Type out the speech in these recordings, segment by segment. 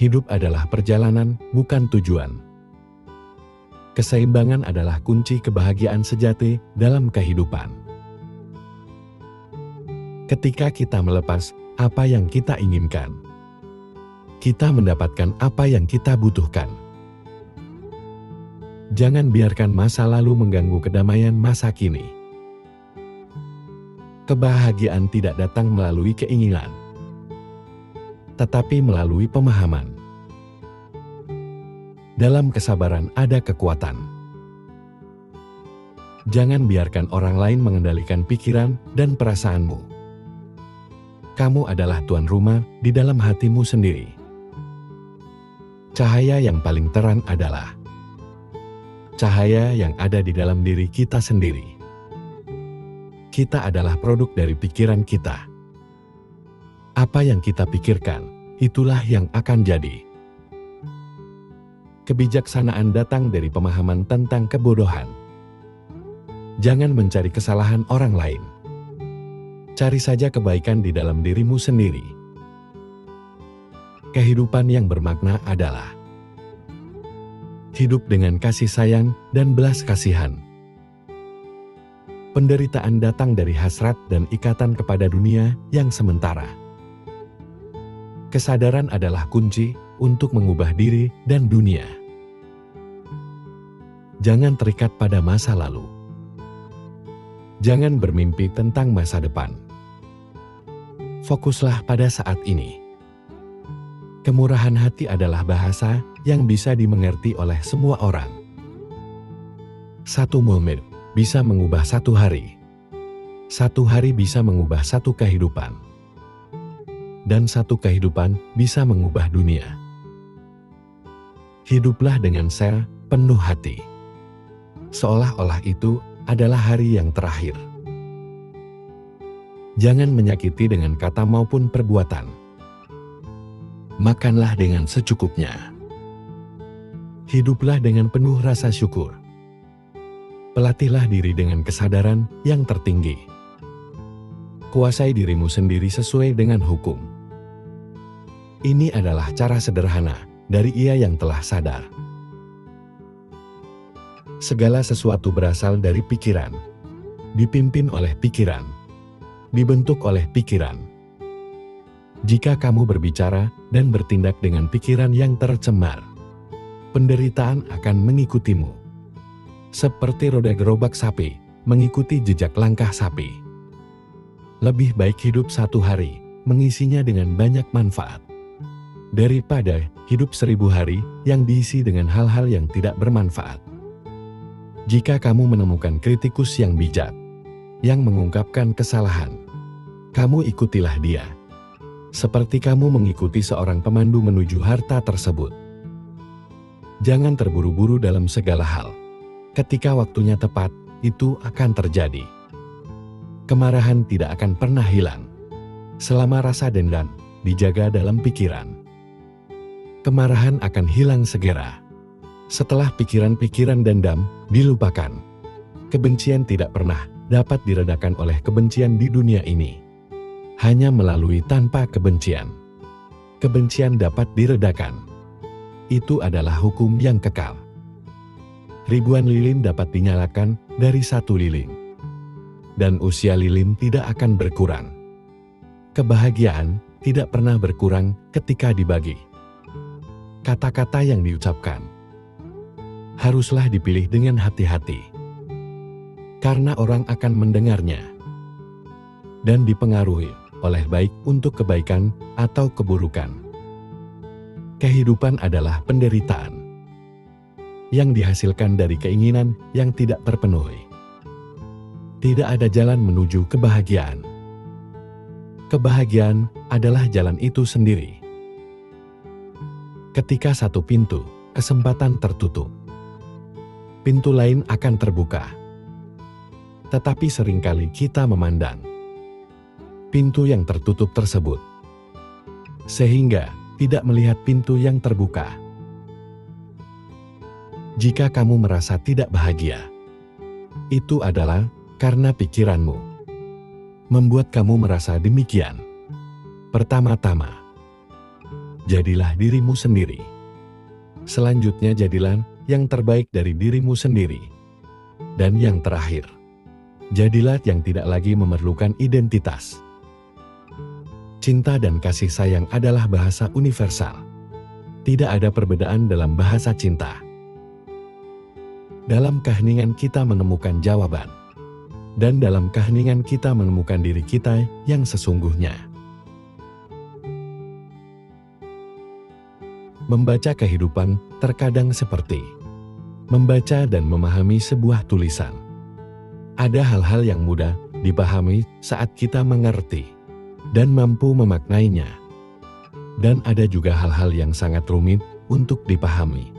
Hidup adalah perjalanan, bukan tujuan. Keseimbangan adalah kunci kebahagiaan sejati dalam kehidupan. Ketika kita melepas apa yang kita inginkan, kita mendapatkan apa yang kita butuhkan. Jangan biarkan masa lalu mengganggu kedamaian masa kini. Kebahagiaan tidak datang melalui keinginan, tetapi melalui pemahaman. Dalam kesabaran ada kekuatan. Jangan biarkan orang lain mengendalikan pikiran dan perasaanmu. Kamu adalah tuan rumah di dalam hatimu sendiri. Cahaya yang paling terang adalah cahaya yang ada di dalam diri kita sendiri. Kita adalah produk dari pikiran kita. Apa yang kita pikirkan, itulah yang akan jadi. Kebijaksanaan datang dari pemahaman tentang kebodohan. Jangan mencari kesalahan orang lain. Cari saja kebaikan di dalam dirimu sendiri. Kehidupan yang bermakna adalah hidup dengan kasih sayang dan belas kasihan. Penderitaan datang dari hasrat dan ikatan kepada dunia yang sementara. Kesadaran adalah kunci untuk mengubah diri dan dunia. Jangan terikat pada masa lalu. Jangan bermimpi tentang masa depan. Fokuslah pada saat ini. Kemurahan hati adalah bahasa yang bisa dimengerti oleh semua orang. Satu momen bisa mengubah satu hari. Satu hari bisa mengubah satu kehidupan. Dan satu kehidupan bisa mengubah dunia. Hiduplah dengan penuh hati. Seolah-olah itu adalah hari yang terakhir. Jangan menyakiti dengan kata maupun perbuatan. Makanlah dengan secukupnya. Hiduplah dengan penuh rasa syukur. Pelatihlah diri dengan kesadaran yang tertinggi. Kuasai dirimu sendiri sesuai dengan hukum. Ini adalah cara sederhana dari Ia yang telah sadar. Segala sesuatu berasal dari pikiran, dipimpin oleh pikiran, dibentuk oleh pikiran. Jika kamu berbicara dan bertindak dengan pikiran yang tercemar, penderitaan akan mengikutimu. Seperti roda gerobak sapi, mengikuti jejak langkah sapi. Lebih baik hidup satu hari, mengisinya dengan banyak manfaat, daripada hidup 1000 hari yang diisi dengan hal-hal yang tidak bermanfaat. Jika kamu menemukan kritikus yang bijak, yang mengungkapkan kesalahan, kamu ikutilah dia. Seperti kamu mengikuti seorang pemandu menuju harta tersebut. Jangan terburu-buru dalam segala hal. Ketika waktunya tepat, itu akan terjadi. Kemarahan tidak akan pernah hilang selama rasa dendam dijaga dalam pikiran. Kemarahan akan hilang segera setelah pikiran-pikiran dendam dilupakan. Kebencian tidak pernah dapat diredakan oleh kebencian di dunia ini. Hanya melalui tanpa kebencian. Kebencian dapat diredakan. Itu adalah hukum yang kekal. Ribuan lilin dapat dinyalakan dari satu lilin. Dan usia lilin tidak akan berkurang. Kebahagiaan tidak pernah berkurang ketika dibagi. Kata-kata yang diucapkan haruslah dipilih dengan hati-hati. Karena orang akan mendengarnya dan dipengaruhi oleh baik untuk kebaikan atau keburukan. Kehidupan adalah penderitaan yang dihasilkan dari keinginan yang tidak terpenuhi. Tidak ada jalan menuju kebahagiaan. Kebahagiaan adalah jalan itu sendiri. Ketika satu pintu kesempatan tertutup, pintu lain akan terbuka. Tetapi seringkali kita memandang pintu yang tertutup tersebut, sehingga tidak melihat pintu yang terbuka. Jika kamu merasa tidak bahagia, itu adalah karena pikiranmu membuat kamu merasa demikian. Pertama-tama, jadilah dirimu sendiri. Selanjutnya jadilah yang terbaik dari dirimu sendiri. Dan yang terakhir, jadilah yang tidak lagi memerlukan identitas. Cinta dan kasih sayang adalah bahasa universal. Tidak ada perbedaan dalam bahasa cinta. Dalam keheningan kita menemukan jawaban. Dan dalam keheningan kita menemukan diri kita yang sesungguhnya. Membaca kehidupan terkadang seperti membaca dan memahami sebuah tulisan. Ada hal-hal yang mudah dipahami saat kita mengerti dan mampu memaknainya. Dan ada juga hal-hal yang sangat rumit untuk dipahami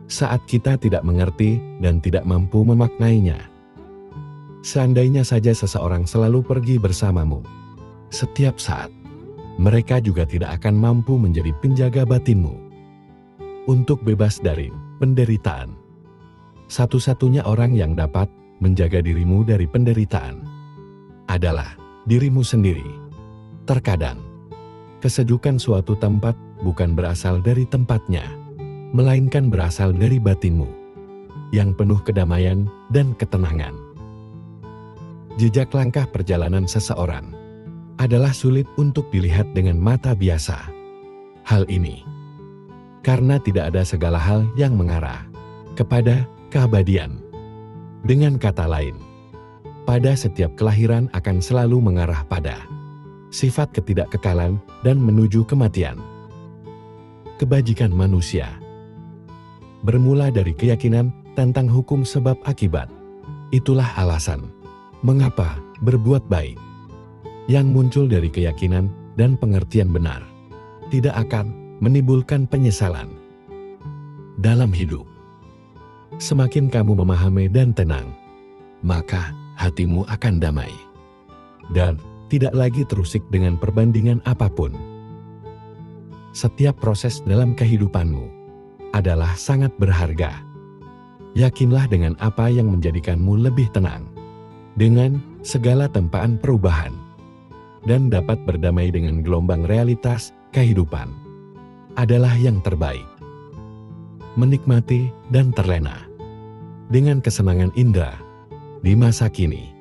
saat kita tidak mengerti dan tidak mampu memaknainya. Seandainya saja seseorang selalu pergi bersamamu setiap saat, mereka juga tidak akan mampu menjadi penjaga batinmu. Untuk bebas dari penderitaan, satu-satunya orang yang dapat menjaga dirimu dari penderitaan adalah dirimu sendiri. Terkadang, kesejukan suatu tempat bukan berasal dari tempatnya, melainkan berasal dari batinmu yang penuh kedamaian dan ketenangan. Jejak langkah perjalanan seseorang adalah sulit untuk dilihat dengan mata biasa. Hal ini karena tidak ada segala hal yang mengarah kepada keabadian. Dengan kata lain, pada setiap kelahiran akan selalu mengarah pada sifat ketidakkekalan dan menuju kematian. Kebajikan manusia bermula dari keyakinan tentang hukum sebab akibat. Itulah alasan mengapa berbuat baik yang muncul dari keyakinan dan pengertian benar tidak akan menimbulkan penyesalan dalam hidup. Semakin kamu memahami dan tenang, maka hatimu akan damai dan tidak lagi terusik dengan perbandingan apapun. Setiap proses dalam kehidupanmu adalah sangat berharga. Yakinlah dengan apa yang menjadikanmu lebih tenang dengan segala tempaan perubahan dan dapat berdamai dengan gelombang realitas kehidupan adalah yang terbaik. Menikmati dan terlena dengan kesenangan indera di masa kini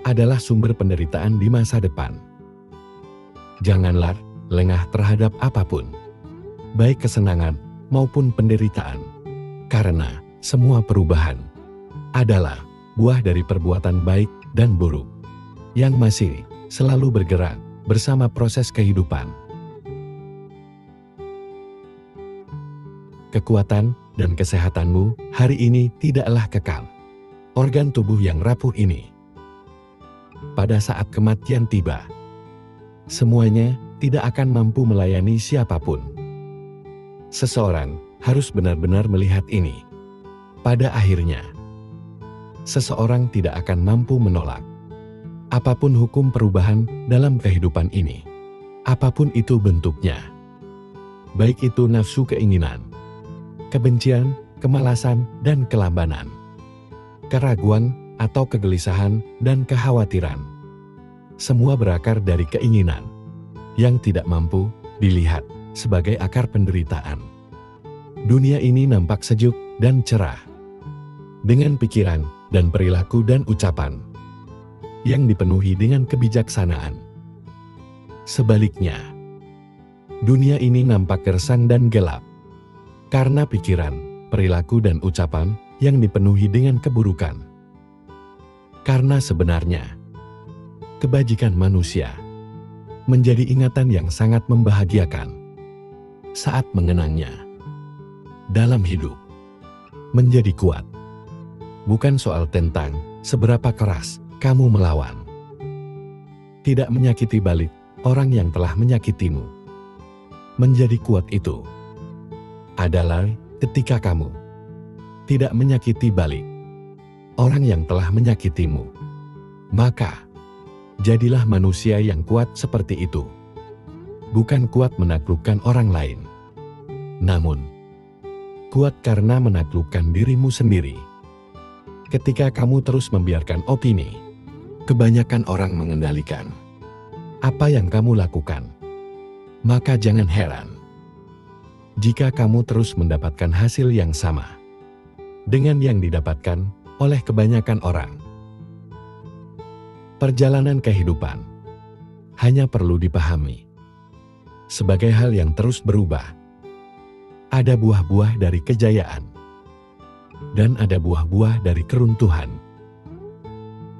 adalah sumber penderitaan di masa depan. Janganlah lengah terhadap apapun, baik kesenangan maupun penderitaan, karena semua perubahan adalah buah dari perbuatan baik dan buruk yang masih selalu bergerak bersama proses kehidupan. Kekuatan dan kesehatanmu hari ini tidaklah kekal. Organ tubuh yang rapuh ini, pada saat kematian tiba, semuanya tidak akan mampu melayani siapapun. Seseorang harus benar-benar melihat ini. Pada akhirnya, seseorang tidak akan mampu menolak apapun hukum perubahan dalam kehidupan ini. Apapun itu bentuknya. Baik itu nafsu keinginan, kebencian, kemalasan, dan kelambanan, keraguan atau kegelisahan dan kekhawatiran. Semua berakar dari keinginan yang tidak mampu dilihat sebagai akar penderitaan. Dunia ini nampak sejuk dan cerah dengan pikiran dan perilaku dan ucapan yang dipenuhi dengan kebijaksanaan. Sebaliknya, dunia ini nampak gersang dan gelap karena pikiran, perilaku, dan ucapan yang dipenuhi dengan keburukan. Karena sebenarnya, kebajikan manusia menjadi ingatan yang sangat membahagiakan saat mengenangnya. Dalam hidup, menjadi kuat bukan soal tentang seberapa keras kamu melawan. Tidak menyakiti balik orang yang telah menyakitimu. Menjadi kuat itu adalah ketika kamu tidak menyakiti balik orang yang telah menyakitimu. Maka, jadilah manusia yang kuat seperti itu. Bukan kuat menaklukkan orang lain, namun kuat karena menaklukkan dirimu sendiri. Ketika kamu terus membiarkan opini kebanyakan orang mengendalikan apa yang kamu lakukan, maka jangan heran jika kamu terus mendapatkan hasil yang sama dengan yang didapatkan oleh kebanyakan orang. Perjalanan kehidupan hanya perlu dipahami sebagai hal yang terus berubah. Ada buah-buah dari kejayaan dan ada buah-buah dari keruntuhan.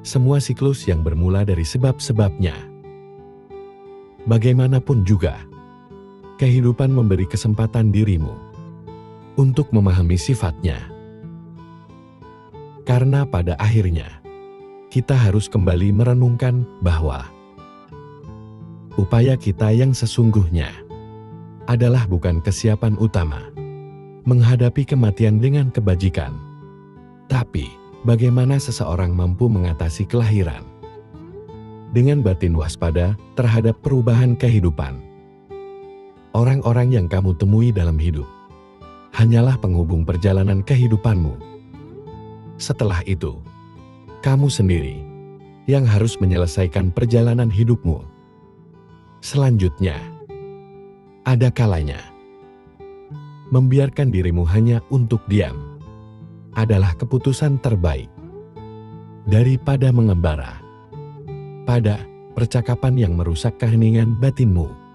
Semua siklus yang bermula dari sebab-sebabnya. Bagaimanapun juga, kehidupan memberi kesempatan dirimu untuk memahami sifatnya. Karena pada akhirnya, kita harus kembali merenungkan bahwa upaya kita yang sesungguhnya adalah bukan kesiapan utama menghadapi kematian dengan kebajikan, tapi bagaimana seseorang mampu mengatasi kelahiran dengan batin waspada terhadap perubahan kehidupan. Orang-orang yang kamu temui dalam hidup hanyalah penghubung perjalanan kehidupanmu. Setelah itu, kamu sendiri yang harus menyelesaikan perjalanan hidupmu. Selanjutnya, ada kalanya membiarkan dirimu hanya untuk diam adalah keputusan terbaik daripada mengembara pada percakapan yang merusak keheningan batinmu.